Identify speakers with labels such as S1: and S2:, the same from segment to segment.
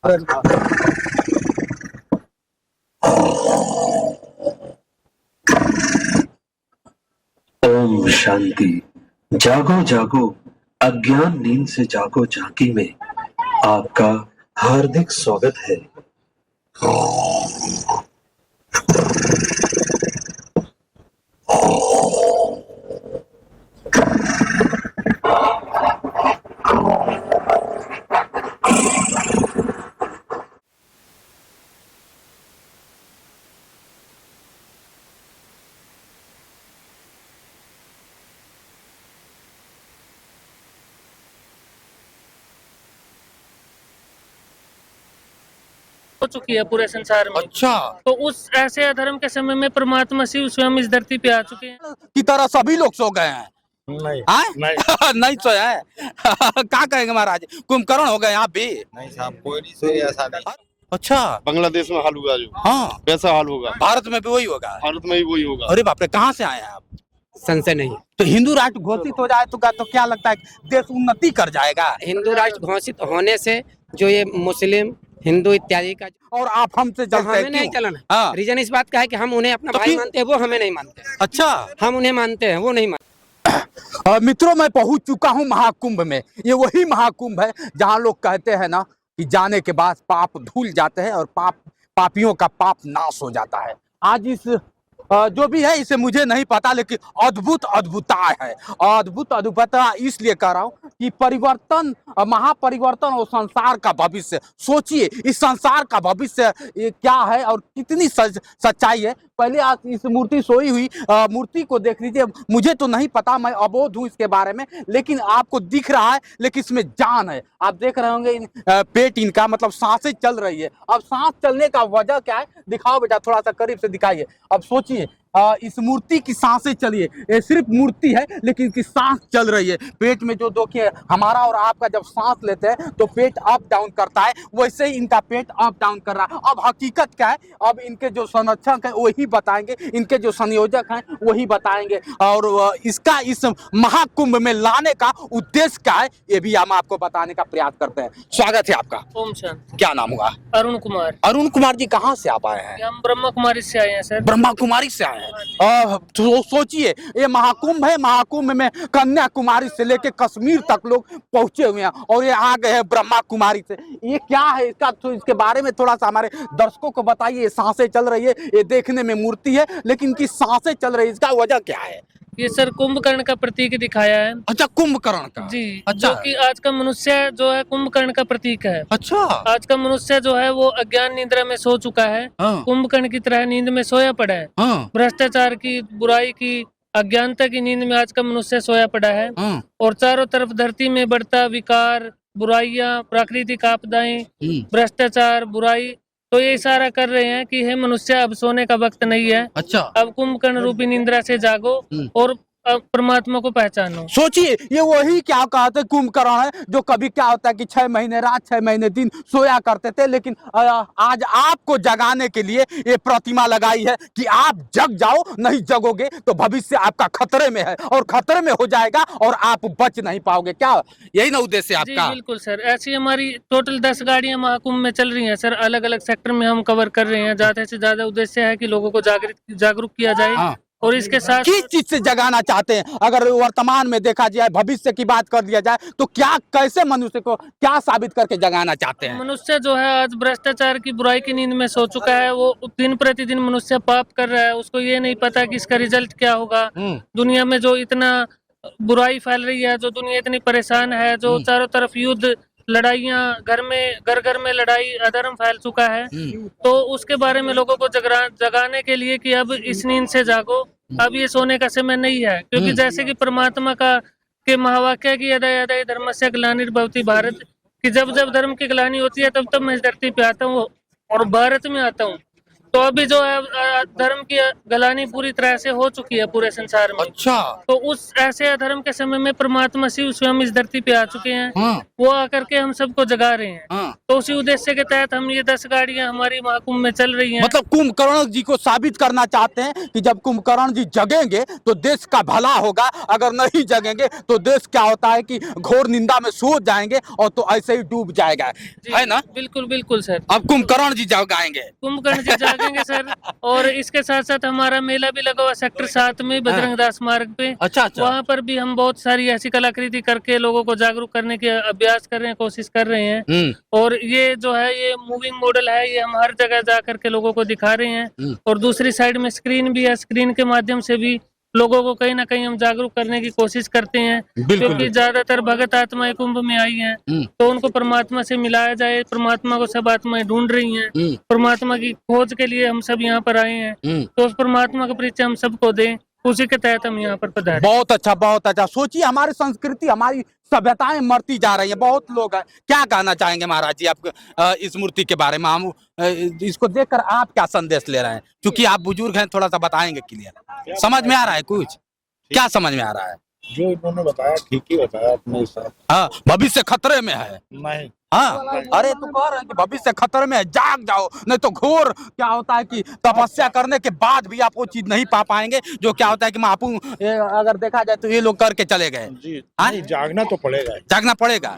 S1: ओम शांति। जागो जागो, अज्ञान नींद से जागो झांकी में आपका हार्दिक स्वागत है।
S2: हो चुकी है पूरे संसार में।
S3: अच्छा,
S2: तो उस ऐसे अधर्म के समय में परमात्मा शिव स्वयं इस धरती पे आ चुके हैं।
S3: की तरह सभी लोग सो गए हैं?
S4: नहीं
S3: नहीं नहीं सोया है। क्या कहेंगे महाराज, कुंभकर्ण हो गए आप भी?
S4: नहीं साहब, कोई नहीं सोया, ऐसा नहीं।
S3: अच्छा,
S4: बांग्लादेश में हाल हुआ जो,
S3: हाँ
S4: वैसा हाल होगा
S3: भारत में भी वही होगा।
S4: भारत में भी वही होगा।
S3: अरे बाप रे, कहाँ से आए हैं आप?
S5: संशय नहीं।
S3: तो हिंदू राष्ट्र घोषित हो जाए तो क्या लगता है देश उन्नति कर जाएगा?
S5: हिंदू राष्ट्र घोषित होने से जो ये मुस्लिम हिंदू इत्यादि का
S3: और आप हमसे
S5: तो
S3: जलते
S5: हमें
S3: हैं
S5: नहीं
S3: क्यों?
S5: चलना।
S3: हाँ।
S5: रीजन इस बात का है कि हम उन्हें अपना
S3: तो
S5: भाई
S3: फिर-
S5: मानते हैं, वो हमें नहीं मानते।
S3: अच्छा,
S5: हम उन्हें मानते हैं, वो नहीं मानते।
S3: मित्रों, मैं पहुंच चुका हूं महाकुंभ में। ये वही महाकुंभ है जहां लोग कहते हैं ना कि जाने के बाद पाप धुल जाते हैं और पापियों का पाप नाश हो जाता है। आज इस जो भी है इसे मुझे नहीं पता, लेकिन अद्भुत अद्भुतता है। अद्भुत अद्भुतता इसलिए कह रहा हूं कि परिवर्तन, महापरिवर्तन और संसार का भविष्य। सोचिए इस संसार का भविष्य ये क्या है और कितनी सच्चाई है। पहले आप इस मूर्ति सोई हुई मूर्ति को देख लीजिए। मुझे तो नहीं पता, मैं अबोध हूँ इसके बारे में, लेकिन आपको दिख रहा है, लेकिन इसमें जान है। आप देख रहे होंगे पेट इनका, मतलब सांसें चल रही है। अब सांस चलने का वजह क्या है, दिखाओ बेटा, थोड़ा सा करीब से दिखाइए। अब सोचिए इस मूर्ति की सांसें चलिए, ये सिर्फ मूर्ति है लेकिन इसकी सांस चल रही है। पेट में जो देखिए हमारा और आपका जब सांस लेते हैं तो पेट अप डाउन करता है, वैसे ही इनका पेट अप डाउन कर रहा है। अब हकीकत क्या है, अब इनके जो संरक्षक है वही बताएंगे, इनके जो संयोजक हैं वही बताएंगे। और इसका इस महाकुंभ में लाने का उद्देश्य क्या है ये भी हम आपको बताने का प्रयास करते हैं। स्वागत है आपका।
S2: ओम शांति।
S3: क्या नाम हुआ?
S2: अरुण कुमार।
S3: अरुण कुमार जी, कहाँ से आप आए हैं?
S2: हम ब्रह्मा कुमारी से आए हैं सर।
S3: ब्रह्मा कुमारी से आए हैं। तो सोचिए ये महाकुंभ है, महाकुंभ में कन्याकुमारी से लेके कश्मीर तक लोग पहुंचे हुए हैं और ये आ गए हैं ब्रह्मा कुमारी से। ये क्या है इसका, तो इसके बारे में थोड़ा सा हमारे दर्शकों को बताइए। सांसें चल रही है, ये देखने में मूर्ति है लेकिन इनकी सांसें चल रही है, इसका वजह क्या है?
S2: ये सर कुंभकर्ण का प्रतीक दिखाया है।
S3: अच्छा, कुंभकर्ण का
S2: जी।
S3: अच्छा।
S2: जो कि आज का मनुष्य जो है कुंभकर्ण का प्रतीक है।
S3: अच्छा,
S2: आज का मनुष्य जो है वो अज्ञान निद्रा में सो चुका है।
S3: हाँ।
S2: कुंभकर्ण की तरह नींद में सोया पड़ा है।
S3: हाँ,
S2: भ्रष्टाचार की, बुराई की, अज्ञानता की नींद में आज का मनुष्य सोया पड़ा है।
S3: हाँ।
S2: और चारों तरफ धरती में बढ़ता विकार, बुराइयां, प्राकृतिक आपदाएं, भ्रष्टाचार, बुराई, तो ये इशारा कर रहे हैं कि हे मनुष्य, अब सोने का वक्त नहीं है।
S3: अच्छा।
S2: अब कुंभकर्ण रूपी निंद्रा से जागो और अब परमात्मा को पहचानो।
S3: सोचिए ये वही क्या कहते कुंभकर्ण है जो कभी क्या होता है कि 6 महीने रात 6 महीने दिन सोया करते थे, लेकिन आज आपको जगाने के लिए ये प्रतिमा लगाई है कि आप जग जाओ, नहीं जगोगे तो भविष्य आपका खतरे में है और खतरे में हो जाएगा और आप बच नहीं पाओगे। क्या यही ना उद्देश्य
S2: जी
S3: आपका?
S2: बिल्कुल सर। ऐसी हमारी टोटल 10 गाड़ियां महाकुंभ में चल रही हैं सर। अलग अलग सेक्टर में हम कवर कर रहे हैं। ज्यादा से ज्यादा उद्देश्य है कि लोगों को जागरूक किया जाए।
S3: हाँ।
S2: और इसके साथ
S3: किस चीज से जगाना चाहते हैं? अगर वर्तमान में देखा जाए, भविष्य की बात कर दिया जाए तो क्या, कैसे मनुष्य को क्या साबित करके जगाना चाहते हैं?
S2: मनुष्य जो है आज भ्रष्टाचार की, बुराई की नींद में सो चुका है। वो दिन प्रतिदिन मनुष्य पाप कर रहा है, उसको ये नहीं पता कि इसका रिजल्ट क्या होगा। दुनिया में जो इतना बुराई फैल रही है, जो दुनिया इतनी परेशान है, जो चारों तरफ युद्ध, लड़ाइयाँ, घर घर में लड़ाई, अधर्म फैल चुका है। तो उसके बारे में लोगों को जगाने के लिए कि अब इस नींद से जागो, अब ये सोने का समय नहीं है। क्योंकि जैसे कि परमात्मा का के महावाक्य की यदा यदा धर्मस्य ग्लानिर्भवति भारत, कि जब जब धर्म की ग्लानि होती है तब तब मैं इस धरती पे आता हूँ और भारत में आता हूँ। तो अभी जो है धर्म की गलानी पूरी तरह से हो चुकी है पूरे संसार में।
S3: अच्छा।
S2: तो उस ऐसे अधर्म के समय में परमात्मा शिव स्वयं इस धरती पे आ चुके हैं।
S3: हाँ।
S2: वो आकर के हम सबको जगा रहे हैं।
S3: हाँ।
S2: तो उसी उद्देश्य के तहत हम ये 10 गाड़ियां हमारी महाकुंभ में चल रही हैं।
S3: मतलब कुंभकर्ण जी को साबित करना चाहते हैं कि जब कुंभकर्ण जी जगेंगे तो देश का भला होगा, अगर नहीं जगेंगे तो देश क्या होता है कि घोर निंदा में सो जाएंगे और तो ऐसे ही डूब जाएगा, है ना?
S2: बिल्कुल बिल्कुल सर।
S3: अब कुंभकर्ण जी जगाएंगे।
S2: कुंभकर्ण जी जागेंगे सर। और इसके साथ साथ हमारा मेला भी लगा हुआ सेक्टर 7 में बजरंग दास मार्ग पे।
S3: अच्छा अच्छा।
S2: वहाँ पर भी हम बहुत सारी ऐसी कलाकृति करके लोगों को जागरूक करने के अभ्यास कर रहे हैं, कोशिश कर रहे हैं। और ये जो है ये मूविंग मॉडल है, ये हम हर जगह जा करके लोगों को दिखा रहे हैं। और दूसरी साइड में स्क्रीन भी है, स्क्रीन के माध्यम से भी लोगों को कहीं ना कहीं हम जागरूक करने की कोशिश करते हैं। क्योंकि ज्यादातर भगत आत्माएं कुंभ में आई हैं, तो उनको परमात्मा से मिलाया जाए। परमात्मा को सब आत्माएं ढूंढ रही हैं। परमात्मा की खोज के लिए हम सब यहाँ पर आए हैं। तो उस परमात्मा का परिचय हम सबको दें, उसी के तहत हम यहाँ पर पधारे।
S3: बहुत अच्छा, बहुत अच्छा। सोचिए हमारी संस्कृति, हमारी सभ्यताएं मरती जा रही है। बहुत लोग हैं, क्या कहना चाहेंगे महाराज जी आप इस मूर्ति के बारे में? हम इसको देखकर आप क्या संदेश ले रहे हैं? क्योंकि आप बुजुर्ग हैं, थोड़ा सा बताएंगे क्लियर। समझ में आ रहा है कुछ? क्या समझ में आ रहा है?
S4: जो इन्होंने बताया ठीक ही बताया अपने हिसाब।
S3: हाँ, भविष्य खतरे में है।
S4: नहीं।
S3: हाँ, अरे तो कह रहे हैं कि भविष्य खतरे में है, जाग जाओ, नहीं तो घोर क्या होता है कि तपस्या करने के बाद भी आप वो चीज नहीं पा पाएंगे जो क्या होता है कि महापू अगर देखा जाए तो ये लोग करके चले गए।
S4: नहीं, जागना तो पड़ेगा।
S3: जागना पड़ेगा।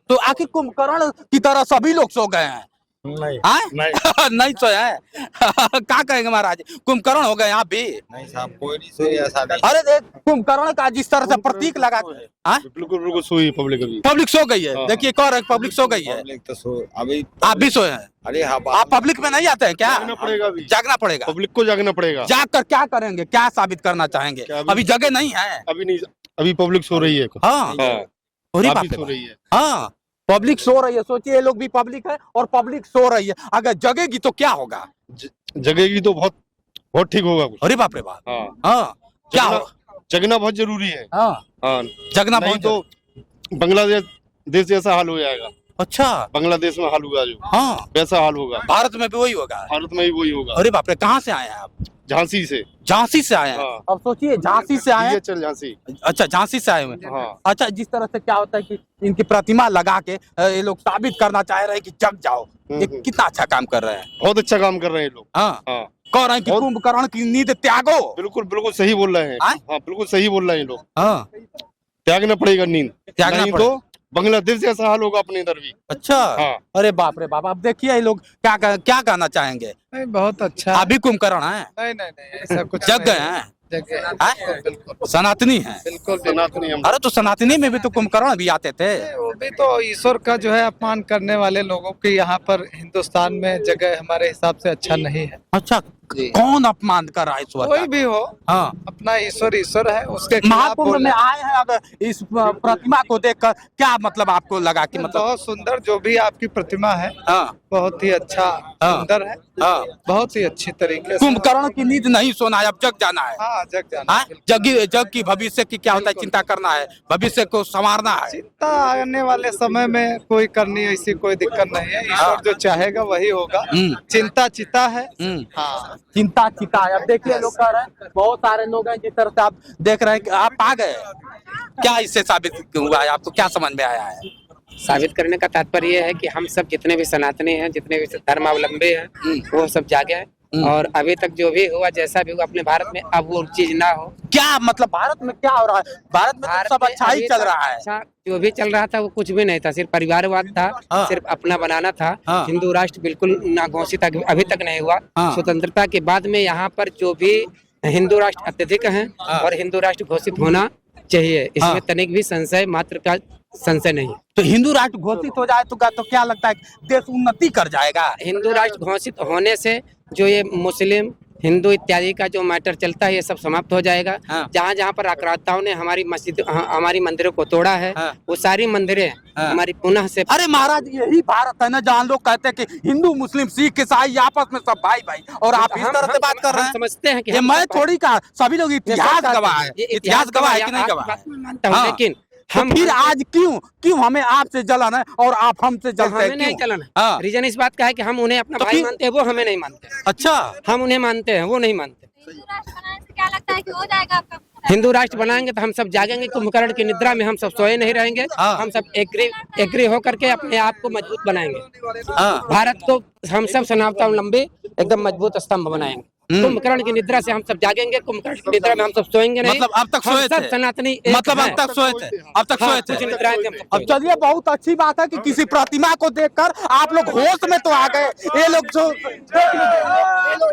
S3: तो आखिर कुंभकर्ण की तरह सभी लोग सो गए हैं?
S4: नहीं
S3: नहीं नहीं सोया है। क्या कहेंगे महाराज, कुंभकर्ण हो गए आप भी?
S4: नहीं साहब, कोई नहीं सोई ऐसा नहीं।
S3: अरे देख, कुंभकर्ण का जिस तरह से प्रतीक लगा,
S4: बिल्कुल बिल्कुल सोई पब्लिक। अभी
S3: पब्लिक सो गई है। देखिए कह रहे पब्लिक सो गई है।
S4: पब्लिक तो सो अभी।
S3: आप भी सोए हैं?
S4: अरे हाँ,
S3: आप पब्लिक में नहीं आते हैं क्या?
S4: जागना पड़ेगा अभी।
S3: जागना पड़ेगा,
S4: पब्लिक को जागना पड़ेगा।
S3: जाग कर क्या करेंगे, क्या साबित करना चाहेंगे? अभी जगह नहीं है।
S4: अभी नहीं, अभी पब्लिक सो रही है।
S3: हाँ,
S4: सो रही है।
S3: हाँ, पब्लिक सो रही है। सोचिए ये लोग भी पब्लिक है और पब्लिक सो रही है। अगर जगेगी तो क्या होगा?
S4: जगेगी तो बहुत बहुत ठीक होगा कुछ।
S3: अरे बाप रे बाप।
S4: हाँ
S3: हाँ, क्या होगा?
S4: जगना बहुत जरूरी है।
S3: हाँ,
S4: हाँ,
S3: जगना
S4: नहीं
S3: बहुत
S4: तो बांग्लादेश देश जैसा हाल हो जाएगा।
S3: अच्छा,
S4: बांग्लादेश में हाल हुआ जो,
S3: हाँ
S4: वैसा हाल होगा।
S3: भारत में भी वही होगा।
S4: भारत में भी वही होगा।
S3: अरे बाप रे, कहाँ से आए हैं आप?
S4: झांसी से।
S3: झांसी से आए हैं?
S4: हाँ।
S3: अब सोचिए झांसी से आए हैं।
S4: चल झांसी।
S3: अच्छा, झांसी से आए हुए हैं।
S4: हाँ।
S3: अच्छा, जिस तरह से क्या होता है कि इनकी प्रतिमा लगा के ये लोग साबित करना चाह रहे हैं कि जग जाओ, ये कितना अच्छा काम कर रहे हैं।
S4: बहुत अच्छा काम कर रहे हैं लोग।
S3: हाँ,
S4: हाँ,
S3: कह रहे हैं कि कुंभकर्ण की नींद त्यागो।
S4: बिल्कुल बिल्कुल सही बोल रहे हैं। हाँ, बिल्कुल सही बोल रहे हैं लोग।
S3: हाँ,
S4: त्यागना पड़ेगा नींद,
S3: त्यागना
S4: नहीं तो बांग्लादेश जैसा हाल होगा अपने इधर भी।
S3: अच्छा।
S4: हाँ।
S3: अरे बाप रे बाप। अब देखिए ये लोग क्या कहना चाहेंगे?
S6: नहीं, बहुत अच्छा।
S3: अभी कुंभकर्ण है?
S6: नहीं नहीं नहीं, ऐसा कुछ
S3: जग गए हैं?
S6: बिल्कुल
S3: सनातनी है?
S6: बिल्कुल
S4: सनातनी हम।
S3: अरे तो सनातनी में भी तो कुंभकर्ण भी आते थे।
S6: वो भी तो ईश्वर का जो है अपमान करने वाले लोगों की यहाँ पर हिंदुस्तान में जगह हमारे हिसाब से अच्छा नहीं है।
S3: अच्छा, कौन अपमान कर रहा है ईश्वर
S6: कोई
S3: का?
S6: भी हो,
S3: हाँ,
S6: अपना ईश्वर ईश्वर है, उसके खिलाफ
S3: महाकुंभ में
S6: बोलना।
S3: आए हैं। अगर इस प्रतिमा को देखकर क्या मतलब आपको लगा कि मतलब?
S6: बहुत सुंदर जो भी आपकी प्रतिमा है,
S3: हाँ,
S6: बहुत ही अच्छा सुंदर है।
S3: हाँ।
S6: बहुत ही अच्छी तरीके से।
S3: कुंभकर्ण की नींद नहीं सोना है, अब जग जाना है।
S6: हाँ, जग जाना
S3: हाँ?
S6: है।
S3: जग की भविष्य की क्या होता है, चिंता करना है, भविष्य को संवारना है।
S6: चिंता आने वाले समय में कोई करनी ऐसी कोई दिक्कत नहीं है। ईश्वर जो चाहेगा वही होगा। चिंता चिता है। हाँ,
S3: चिंता चिता है। अब देखिए लोग कह रहे हैं, बहुत सारे लोग हैं जिस तरह से आप देख रहे हैं कि आप आ गए, क्या इससे साबित हुआ है? आपको क्या समझ में आया है?
S5: साबित करने का तात्पर्य यह है कि हम सब जितने भी सनातनी हैं, जितने भी धर्मावलंबी हैं, वो सब जागे हैं। और अभी तक जो भी हुआ, जैसा भी हुआ अपने भारत में, अब वो चीज ना हो।
S3: क्या मतलब भारत में क्या हो रहा है? भारत में तो सब अच्छा ही चल रहा है।
S5: अच्छा, जो भी चल रहा था वो कुछ भी नहीं था, सिर्फ परिवारवाद था।
S3: हाँ।
S5: सिर्फ अपना बनाना था।
S3: हाँ।
S5: हिंदू राष्ट्र बिल्कुल ना घोषित अभी तक नहीं हुआ।
S3: हाँ।
S5: स्वतंत्रता के बाद में यहाँ पर जो भी हिंदू राष्ट्र अत्यधिक हैं और हिंदू राष्ट्र घोषित होना चाहिए, इसमें तनिक भी संशय मात्र का संशय नहीं।
S3: तो हिंदू राष्ट्र घोषित हो जाए तो क्या लगता है देश उन्नति कर जाएगा?
S5: हिंदू राष्ट्र घोषित होने से जो ये मुस्लिम हिंदू इत्यादि का जो मैटर चलता है, ये सब समाप्त हो जाएगा।
S3: हाँ।
S5: जहाँ जहाँ पर आक्रांताओं ने हमारी मस्जिद हमारी मंदिरों को तोड़ा है,
S3: हाँ।
S5: वो सारी मंदिरें हमारी पुनः से।
S3: अरे महाराज, यही भारत है ना जहाँ लोग कहते हैं कि हिंदू मुस्लिम सिख ईसाई आपस में सब भाई भाई, और आप इस तरह से बात कर रहे हैं।
S5: समझते हैं कि
S3: ये मैं थोड़ी कहा, सभी लोग इतिहास गवाह है। इतिहास गवाह है कि नहीं गवाह है?
S5: मानता हूँ,
S3: हाँ।
S5: लेकिन
S3: तो फिर आज क्यों हमें आपसे जलन है और आप हमसे जलते हैं
S5: हमें नहीं
S3: क्यों?
S5: चलन
S3: हाँ।
S5: है। रीजन इस बात का है कि हम उन्हें अपना
S3: तो
S5: भाई
S3: फिर-
S5: मानते हैं, वो हमें नहीं मानते।
S3: अच्छा,
S5: हम उन्हें मानते हैं, वो नहीं मानते।
S7: हिंदू राष्ट्र बनाने से क्या लगता है कि हो जाएगा आपका?
S5: हिंदू राष्ट्र बनाएंगे तो हम सब जागेंगे, कुंभकर्ण की निद्रा में हम सब सोए नहीं रहेंगे।
S3: हाँ।
S5: हम सब एग्री होकर के अपने आप को मजबूत बनाएंगे।
S3: हाँ।
S5: भारत को हम सब सनातनावलंबी एकदम मजबूत स्तंभ बनाएंगे। कुंभकर्ण की निद्रा से हम सब जागेंगे, कुंभकर्ण की निद्रा में हम सब सोएंगे नहीं।
S3: मतलब अब तक
S5: हम
S3: सोए
S5: सब
S3: थे?
S5: सनातनी एक
S3: मतलब अब
S5: हैं।
S3: तक सोए थे? अब तक
S5: हाँ,
S3: सोए
S5: कुछ
S3: थे?
S5: निद्राएं थी हम सब
S3: अब
S5: सोए।
S3: चलिए, बहुत अच्छी बात है कि किसी प्रतिमा को देखकर आप लोग होश में तो आ गए। ये लोग जो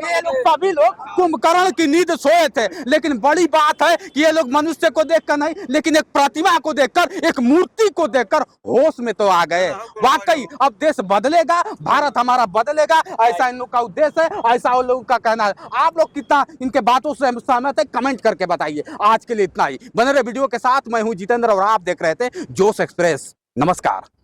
S3: ये लोग सभी लोग कुंभकर्ण की नींद सोए थे, लेकिन बड़ी बात है कि ये लोग मनुष्य को देखकर नहीं, लेकिन एक प्रतिमा को देखकर, एक मूर्ति को देखकर होश में तो आ गए। वाकई अब देश बदलेगा, भारत हमारा बदलेगा, ऐसा इन लोग का उद्देश्य है, ऐसा उन लोगों का कहना है। आप लोग कितना इनके बातों से सहमत है, कमेंट करके बताइए। आज के लिए इतना ही। बने रहे वीडियो के साथ। मैं हूं जितेंद्र और आप देख रहे थे जोश एक्सप्रेस। नमस्कार।